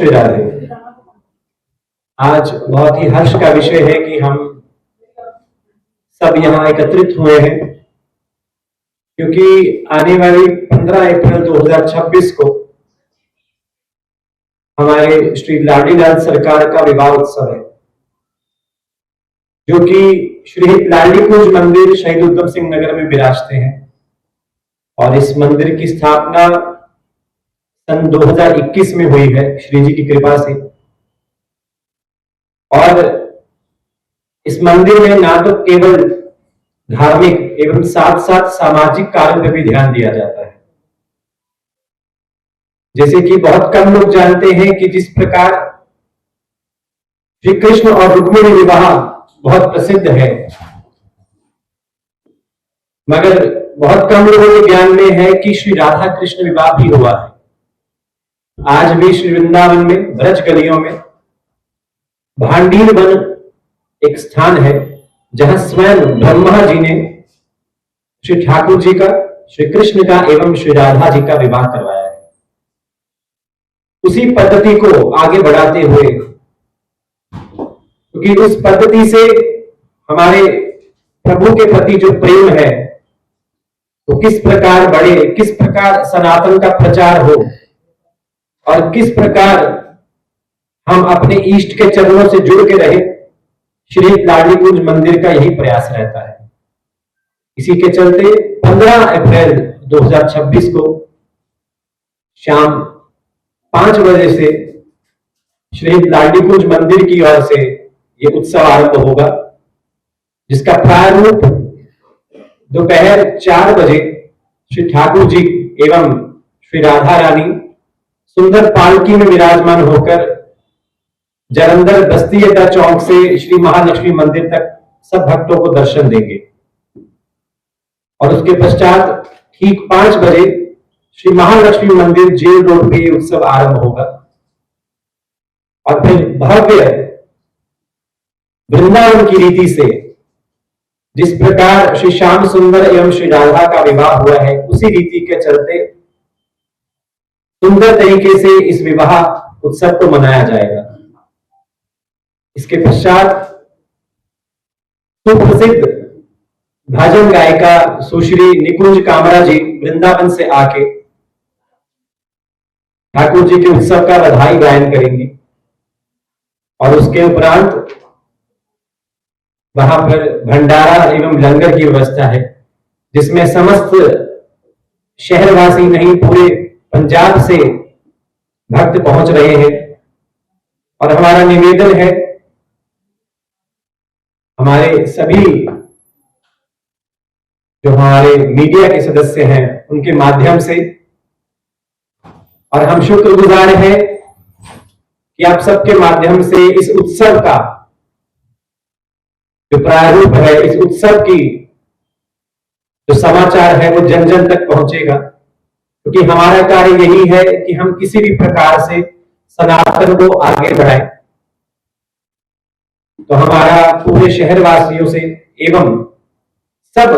श्री राधे। आज बहुत ही हर्ष का विषय है कि हम सब यहाँ एकत्रित हुए हैं, क्योंकि आने वाली 15 अप्रैल 2026 को हमारे श्री लाडी लाल सरकार का विवाह उत्सव है, जो कि श्री लाडी कुंज मंदिर शहीद उधम सिंह नगर में विराजते हैं। और इस मंदिर की स्थापना सन 2021 में हुई है श्री जी की कृपा से। और इस मंदिर में ना तो केवल धार्मिक एवं साथ साथ सामाजिक कार्य पर भी ध्यान दिया जाता है। जैसे कि बहुत कम लोग जानते हैं कि जिस प्रकार श्री कृष्ण और रुक्मिणी विवाह बहुत प्रसिद्ध है, मगर बहुत कम लोगों के ज्ञान में है कि श्री राधा कृष्ण विवाह भी हुआ है। आज भी श्री वृंदावन में ब्रज गलियों में भांडीर वन एक स्थान है, जहां स्वयं ब्रह्मा जी ने श्री ठाकुर जी का, श्री कृष्ण का एवं श्री राधा जी का विवाह करवाया है। उसी पद्धति को आगे बढ़ाते हुए, क्योंकि उस पद्धति से हमारे प्रभु के प्रति जो प्रेम है तो किस प्रकार बढ़े, किस प्रकार सनातन का प्रचार हो और किस प्रकार हम अपने इष्ट के चरणों से जुड़ के रहे, श्री लाडी कुंज मंदिर का यही प्रयास रहता है। इसी के चलते 15 अप्रैल 2026 को शाम 5 बजे से श्री लाडी कुंज मंदिर की ओर से ये उत्सव आरंभ होगा, जिसका प्रारंभ दोपहर 4 बजे श्री ठाकुर जी एवं श्री राधा रानी सुंदर पालकी में विराजमान होकर जलंधर बस्ती अड्डा चौक से श्री महालक्ष्मी मंदिर तक सब भक्तों को दर्शन देंगे। और उसके पश्चात ठीक 5 बजे श्री महालक्ष्मी मंदिर जेल रोड पे उत्सव आरंभ होगा। और फिर भव्य वृंदावन की रीति से जिस प्रकार श्री श्याम सुंदर एवं श्री राधा का विवाह हुआ है, उसी रीति के चलते सुंदर तरीके से इस विवाह उत्सव को मनाया जाएगा। इसके पश्चात सुप्रसिद्ध भजन गायिका सुश्री निकुंज कामरा जी वृंदावन से आके ठाकुर जी के उत्सव का बधाई गायन करेंगी। और उसके उपरांत वहां पर भंडारा एवं लंगर की व्यवस्था है, जिसमें समस्त शहरवासी नहीं पूरे पंजाब से भक्त पहुंच रहे हैं। और हमारा निवेदन है हमारे सभी जो हमारे मीडिया के सदस्य हैं उनके माध्यम से, और हम शुक्रगुजार हैं कि आप सबके माध्यम से इस उत्सव का जो प्रारूप है, इस उत्सव की जो समाचार है वो जन जन तक पहुंचेगा। क्योंकि हमारा कार्य यही है कि हम किसी भी प्रकार से सनातन को आगे बढ़ाएं। तो हमारा पूरे शहरवासियों से एवं सब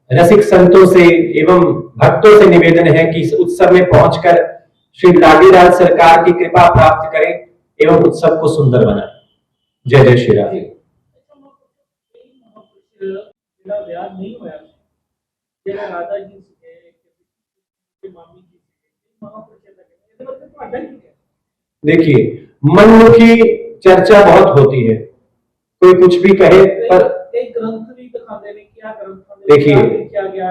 रसिक संतों से एवं भक्तों से निवेदन है कि इस उत्सव में पहुंचकर श्री लाडी लाल सरकार की कृपा प्राप्त करें एवं उत्सव को सुंदर बनाएं। जय जय श्री राधे। देखिए, मनमुखी चर्चा बहुत होती है, कोई कुछ भी कहे, पर एक ग्रंथ भी दिखाते हैं क्या ग्रंथ देखिए क्या गया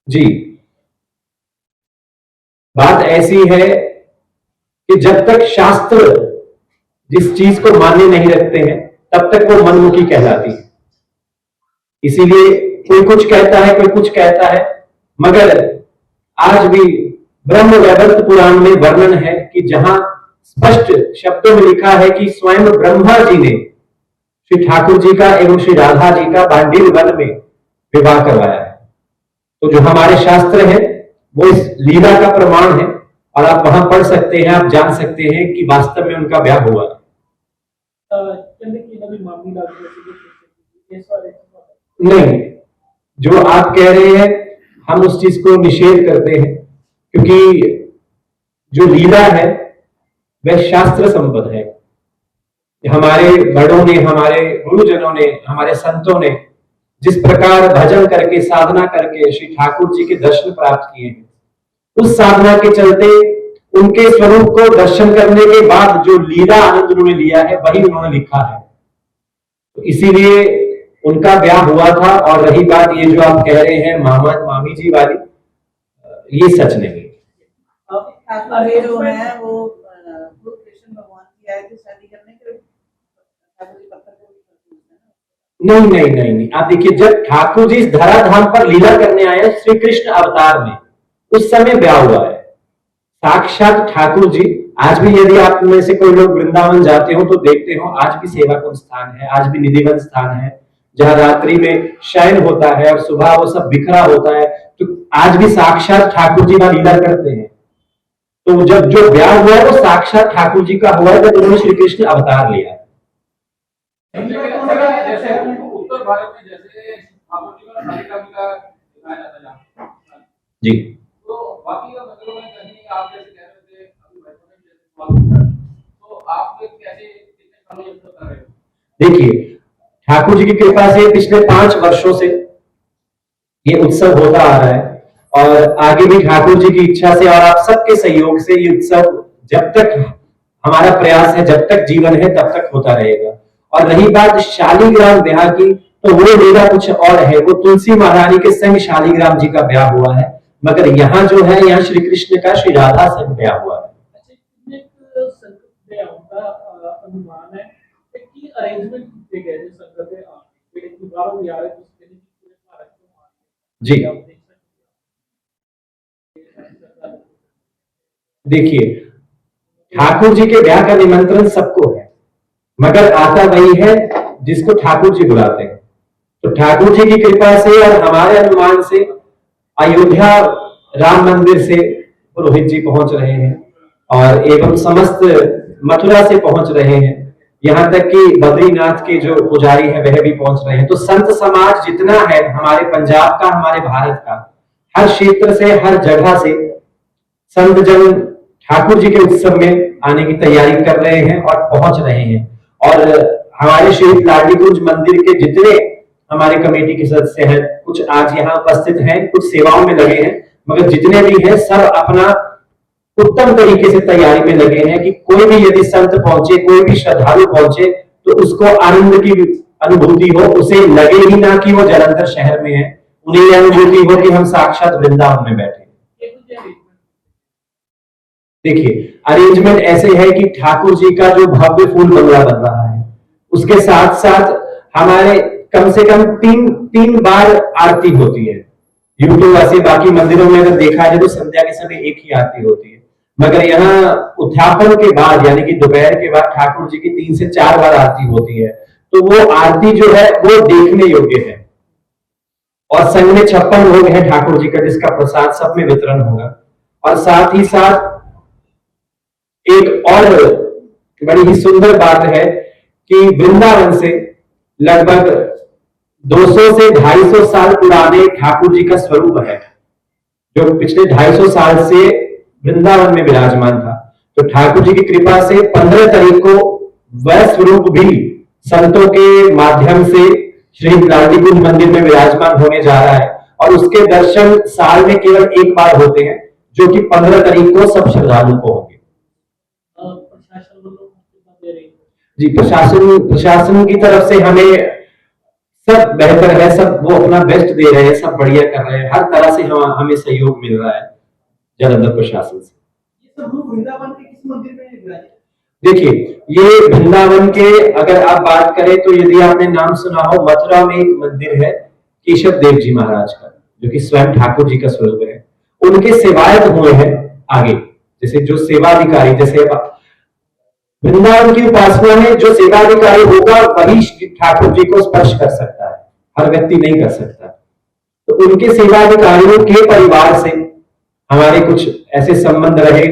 जी। बात ऐसी है कि जब तक शास्त्र जिस चीज को मान्य नहीं रखते हैं तब तक वो मनमुखी कहलाती है। इसीलिए कोई कुछ कहता है, कोई कुछ कहता है, मगर आज भी ब्रह्म वैवर्त पुराण में वर्णन है कि जहां स्पष्ट शब्दों में लिखा है कि स्वयं ब्रह्मा जी ने श्री ठाकुर जी का एवं श्री राधा जी का भांडीर वन में विवाह करवाया है। तो जो हमारे शास्त्र है वो इस लीला का प्रमाण है, और आप वहां पढ़ सकते हैं, आप जान सकते हैं कि वास्तव में उनका ब्याह हुआ है। नहीं, जो आप कह रहे हैं हम उस चीज को निषेध करते हैं, क्योंकि जो लीला है वह शास्त्र संबद्ध है। हमारे बड़ों ने, हमारे गुरुजनों ने, हमारे संतों ने जिस प्रकार भजन करके, साधना करके श्री ठाकुर जी के दर्शन प्राप्त किए हैं, उस साधना के चलते उनके स्वरूप को दर्शन करने के बाद जो लीला आनंद उन्होंने लिया है वही उन्होंने लिखा है। तो इसीलिए उनका ब्याह हुआ था। और रही बात ये जो आप कह रहे हैं मामा मामी जी वाली, ये सच नहीं। अब ये जो है वो कृष्ण भगवान की आए थे शादी करने के लिए, नहीं नहीं नहीं नहीं, आप देखिए, जब ठाकुर जी इस धराधाम पर लीला करने आए श्री कृष्ण अवतार में, उस समय ब्याह हुआ है साक्षात ठाकुर जी। आज भी यदि आप में से कोई लोग वृंदावन जाते हो तो देखते हो आज भी सेवा का स्थान है, आज भी निधिवन स्थान है, जहां रात्रि में शयन होता है और सुबह वो सब बिखरा होता है। तो आज भी साक्षात ठाकुर जी का लीला करते हैं। तो जब जो ब्याह हुआ है वो साक्षात ठाकुर जी का हुआ है, जब उन्होंने श्री कृष्ण अवतार लिया है। उत्तर भारत में जैसे ठाकुर जी का कालिका का दिखाया जाता है जी, तो बाकी का मतलब में कहीं आप जैसे कह रहे थे अभी भाइयों ने जैसे सवाल पूछा, तो आप कैसे कितने सालों से कर रहे हो? देखिए, ठाकुर जी की कृपा से पिछले 5 वर्षों से ये उत्सव होता आ रहा है और आगे भी ठाकुर जी की इच्छा से और आप सबके सहयोग से ये उत्सव जब तक हमारा प्रयास है, जब तक जीवन है, तब तक होता रहेगा। और रही बात शालीग्राम ब्याह की, तो वो लीला कुछ और है। वो तुलसी महारानी के संग शालीग्राम जी का ब्याह हुआ है, मगर यहाँ जो है, यहाँ श्री कृष्ण का श्री राधा संग ब्याह हुआ है। अनुमान है कि अरेंजमेंट किए गए हैं संगत है दोबारा भी आ रहे जी, देखिए, ठाकुर जी के ब्याह का निमंत्रण सबको है, मगर आता वही है जिसको ठाकुर जी बुलाते हैं। तो ठाकुर जी की कृपा से और हमारे अनुमान से अयोध्या राम मंदिर से पुरोहित जी पहुंच रहे हैं और एवं समस्त मथुरा से पहुंच रहे हैं, यहाँ तक कि बद्रीनाथ के जो पुजारी है वह भी पहुंच रहे हैं। तो संत समाज जितना है हमारे पंजाब का, हमारे भारत का, हर क्षेत्र से, हर जगह से संत जन ठाकुर जी के उत्सव में आने की तैयारी कर रहे हैं और पहुंच रहे हैं। और हमारे श्री लाडलीगंज मंदिर के जितने हमारे कमेटी के सदस्य हैं, कुछ आज यहाँ उपस्थित हैं, कुछ सेवाओं में लगे हैं, मगर जितने भी हैं सब अपना उत्तम तरीके से तैयारी में लगे हैं कि कोई भी यदि संत पहुंचे, कोई भी श्रद्धालु पहुंचे, तो उसको आनंद की अनुभूति हो, उसे लगे ही ना कि वो जलंधर शहर में है, उन्हें यह अनुभूति हो कि हम साक्षात वृंदावन में बैठे। देखिए, अरेंजमेंट ऐसे है कि ठाकुर जी का जो भव्य फूल बंगला बन रहा है, उसके साथ साथ हमारे कम से कम तीन बार आरती होती है। यूट्यूब ऐसे बाकी मंदिरों में अगर देखा जाए तो संध्या के समय एक ही आरती होती है, मगर यहाँ उत्थापन के बाद यानी कि दोपहर के बाद ठाकुर जी की 3 से 4 बार आरती होती है। तो वो आरती जो है वो देखने योग्य है। और संग में 56 भोग है ठाकुर जी का, जिसका प्रसाद सब में वितरण होगा। और साथ ही साथ एक और बड़ी ही सुंदर बात है कि वृंदावन से लगभग 200 से 250 साल पुराने ठाकुर जी का स्वरूप है, जो पिछले 250 साल से वृंदावन में विराजमान था। तो ठाकुर जी की कृपा से 15 तारीख को वह स्वरूप भी संतों के माध्यम से श्री लाडलीगंज मंदिर में विराजमान होने जा रहा है। और उसके दर्शन साल में केवल एक बार होते हैं, जो कि 15 तारीख को सब श्रद्धालु को होंगे। जी, प्रशासन की तरफ से हमें सब बेहतर है, सब वो अपना बेस्ट दे रहे हैं, सब बढ़िया कर रहे हैं, हर तरह से हमें सहयोग मिल रहा है जलंधर प्रशासन से। ये सब लोग वृंदावन के किस मंदिर में विराजे? देखिए, ये वृंदावन के अगर आप बात करें तो यदि आपने नाम सुना हो, मथुरा में एक मंदिर है केशव देव जी महाराज का, जो कि स्वयं ठाकुर जी का स्वरूप है। उनके सेवायत हुए हैं आगे, जैसे जो सेवाधिकारी, जैसे वृंदावन की उपासना में जो सेवाधिकारी होगा वही ठाकुर जी को स्पर्श कर सकता है, हर व्यक्ति नहीं कर सकता। तो उनके सेवाधिकारियों के परिवार से हमारे कुछ ऐसे संबंध रहे,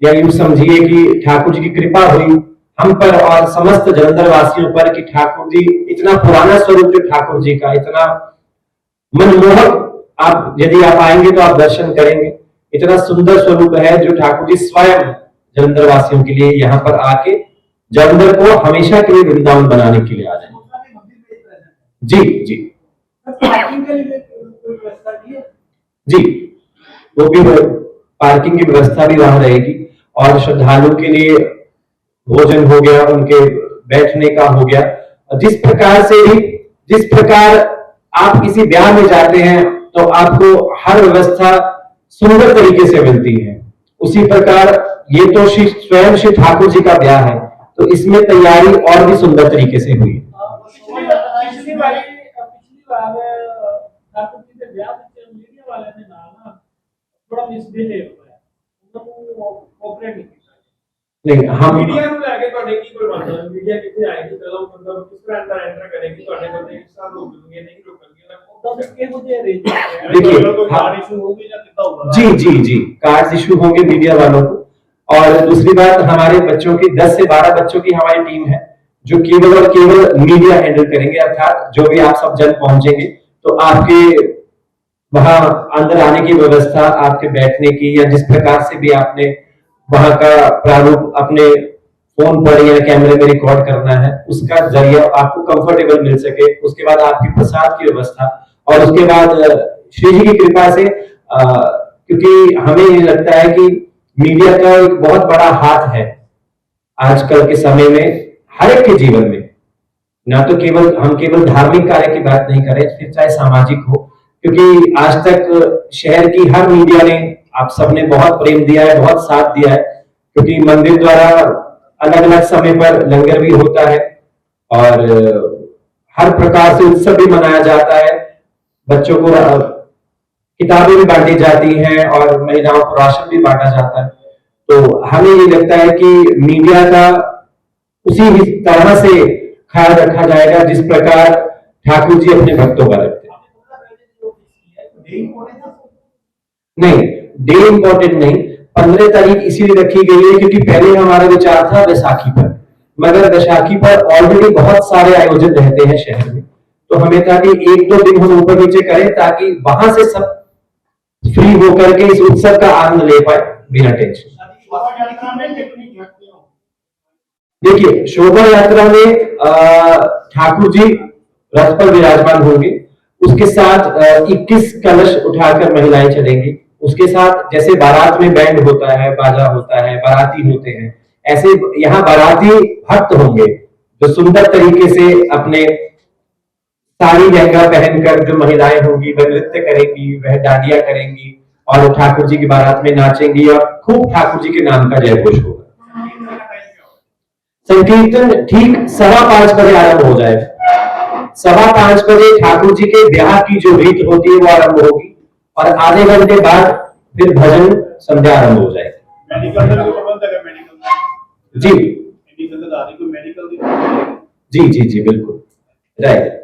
या यूं समझिए कि ठाकुर जी की कृपा हुई हम पर और समस्त जलंधर वासियों पर कि ठाकुर जी इतना पुराना स्वरूप जो ठाकुर जी का, इतना मनमोहक, आप यदि आप आएंगे तो आप दर्शन करेंगे, इतना सुंदर स्वरूप है जो ठाकुर जी स्वयं जलंधर वासियों के लिए यहाँ पर आके जलंधर को हमेशा के लिए वृंदावन बनाने के लिए आ जाए। जी जी पार्किंग के लिए कोई व्यवस्था की है? जी, वो भी पार्किंग की व्यवस्था भी वहां रहेगी और श्रद्धालु के लिए भोजन हो गया, उनके बैठने का हो गया। जिस प्रकार आप किसी ब्याह में जाते हैं तो आपको हर व्यवस्था सुंदर तरीके से मिलती है, उसी प्रकार ये तो स्वयं श्री ठाकुर जी का ब्याह है, तो इसमें तैयारी और भी सुंदर तरीके से हुई। पिछली बार ठाकुर जी के ब्याह में मीडिया वाले ने ना थोड़ा मिसबिहेव होया, उन्होंने कोऑपरेट नहीं किया। नहीं, हम मीडिया ਨੂੰ ਲੈ ਕੇ ਤੁਹਾਡੇ ਕੀ ਪ੍ਰਬੰਧ ਹੈ? ਮੀਡੀਆ ਕਿੱਥੇ ਆਏਗੀ, ਕਦੋਂ ਮਤਲਬ ਕਿਸ ਤਰ੍ਹਾਂ ਐਂਟਰ ਕਰੇਗੀ, ਤੁਹਾਡੇ ਬੰਦੇ ਕਿਸ ਤਰ੍ਹਾਂ ਰੋਕਣਗੇ, ਨਹੀਂ ਰੋਕਣਗੇ ਨਾ तो के मुझे अरेंजमेंट देखिए, कोई कार्ड इशू होगी या कितना होगा? जी जी जी कार्ड इशू होंगे मीडिया वालों को। और दूसरी बात, हमारे बच्चों की 10 से 12 बच्चों की हमारी टीम है जो केवल और केवल मीडिया हैंडल करेंगे, अर्थात जो भी आप सब जन पहुंचेंगे तो आपके वहां अंदर आने की व्यवस्था, आपके बैठने की, या जिस प्रकार से भी आपने वहां का प्रारूप अपने फोन पर या कैमरे में रिकॉर्ड करना है, उसका जरिया आपको कंफर्टेबल मिल सके। उसके बाद आपकी प्रसाद की व्यवस्था, और उसके बाद श्री जी की कृपा से क्योंकि हमें ये लगता है कि मीडिया का एक बहुत बड़ा हाथ है आजकल के समय में हर एक के जीवन में, ना तो हम केवल धार्मिक कार्य की बात नहीं करें, फिर चाहे सामाजिक हो, क्योंकि आज तक शहर की हर मीडिया ने आप सबने बहुत प्रेम दिया है, बहुत साथ दिया है, क्योंकि मंदिर द्वारा अलग अलग समय पर लंगर भी होता है और हर प्रकार से उत्सव भी मनाया जाता है, बच्चों को किताबें भी बांटी जाती हैं और महिलाओं को राशन भी बांटा जाता है। तो हमें ये लगता है कि मीडिया का उसी तरह से ख्याल रखा जाएगा जिस प्रकार ठाकुर जी अपने भक्तों का रखते हैं। नहीं, डे इंपॉर्टेंट नहीं, 15 तारीख इसीलिए रखी गई है क्योंकि पहले हमारा विचार था वैसाखी पर, मगर वैसाखी पर ऑलरेडी बहुत सारे आयोजन रहते हैं शहर में, तो हमें था कि 1-2 दिन हम ऊपर नीचे करें ताकि वहां से सब फ्री होकर के इस उत्सव का आनंद ले पाए बिना टेंशन। देखिए, शोभा यात्रा में ठाकुर जी रथ पर विराजमान होंगे, उसके साथ 21 कलश उठाकर महिलाएं चलेंगी, उसके साथ जैसे बारात में बैंड होता है, बाजा होता है, बाराती होते हैं, ऐसे यहाँ बाराती भक्त होंगे जो सुंदर तरीके से अपने साड़ी लहंगा पहनकर जो महिलाएं होंगी वह नृत्य करेंगी, वह डांडिया करेंगी और ठाकुर जी की बारात में नाचेंगी और खूब ठाकुर जी के नाम का जय घोष होगा। संकीर्तन ठीक 5:15 बजे आरंभ हो जाएगा। 5:15 बजे ठाकुर जी के ब्याह की जो रीत होती है वो आरंभ होगी और आधे घंटे बाद फिर भजन संध्या आरंभ हो जाएगी। मेडिकल का प्रबंध है, मेडिकल जी मेडिकल का कोई मेडिकल जी जी जी बिल्कुल राइट।